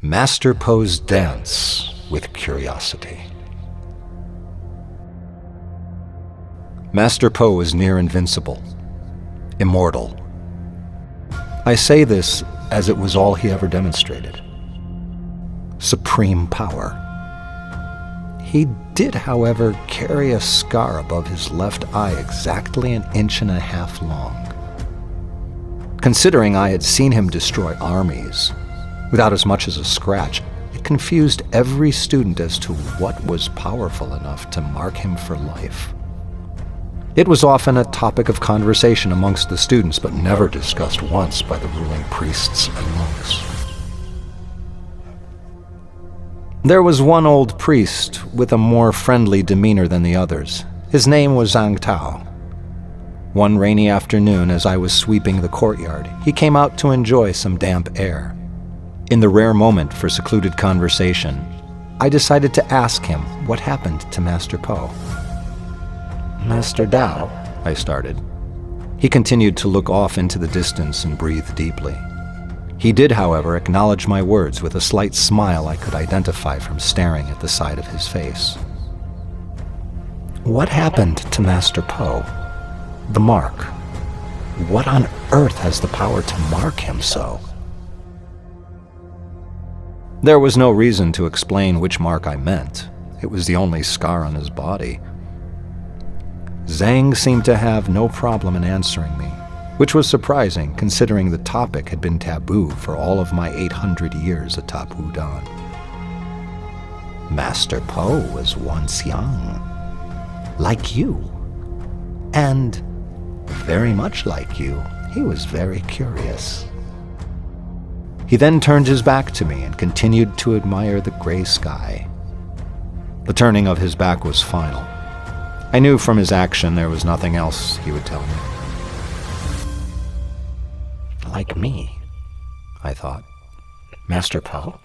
Master Po's dance with curiosity. Master Po is near invincible, immortal. I say this as it was all he ever demonstrated. Supreme power. He did, however, carry a scar above his left eye exactly 1.5 inches long. Considering I had seen him destroy armies without as much as a scratch, it confused every student as to what was powerful enough to mark him for life. It was often a topic of conversation amongst the students, but never discussed once by the ruling priests and monks. There was one old priest with a more friendly demeanor than the others. His name was Zhang Tao. One rainy afternoon, as I was sweeping the courtyard, he came out to enjoy some damp air. In the rare moment for secluded conversation, I decided to ask him what happened to Master Po. "Master Tao," I started. He continued to look off into the distance and breathe deeply. He did, however, acknowledge my words with a slight smile I could identify from staring at the side of his face. "What happened to Master Po? The mark. What on earth has the power to mark him so?" There was no reason to explain which mark I meant. It was the only scar on his body. Zhang seemed to have no problem in answering me, which was surprising considering the topic had been taboo for all of my 800 years atop WUDAN. "Master Po was once young, like you, and very much like you, he was very curious." He then turned his back to me and continued to admire the gray sky. The turning of his back was final. I knew from his action there was nothing else he would tell me. "Like me," I thought. "Master Po?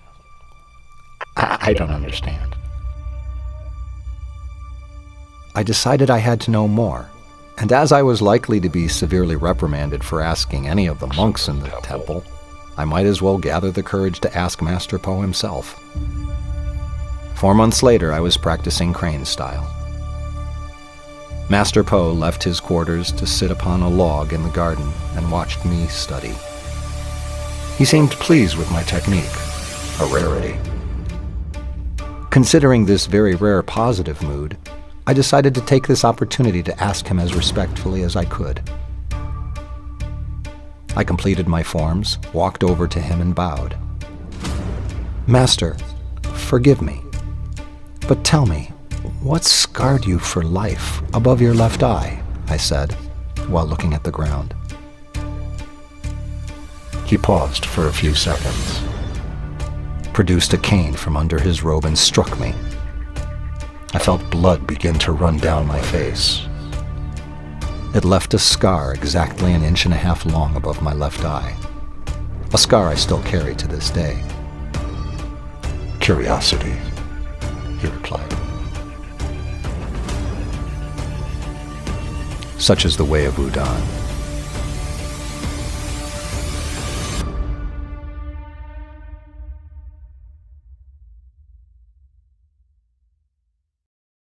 I don't understand." I decided I had to know more, and as I was likely to be severely reprimanded for asking any of the monks in the temple, I might as well gather the courage to ask Master Po himself. 4 months later, I was practicing crane style. Master Po left his quarters to sit upon a log in the garden and watched me study. He seemed pleased with my technique, a rarity. Considering this very rare positive mood, I decided to take this opportunity to ask him as respectfully as I could. I completed my forms, walked over to him and bowed. "Master, forgive me, but tell me, what scarred you for life above your left eye?" I said, while looking at the ground. He paused for a few seconds, produced a cane from under his robe and struck me. I felt blood begin to run down my face. It left a scar exactly 1.5 inches long above my left eye, a scar I still carry to this day. "Curiosity," he replied. Such is the way of WUDAN.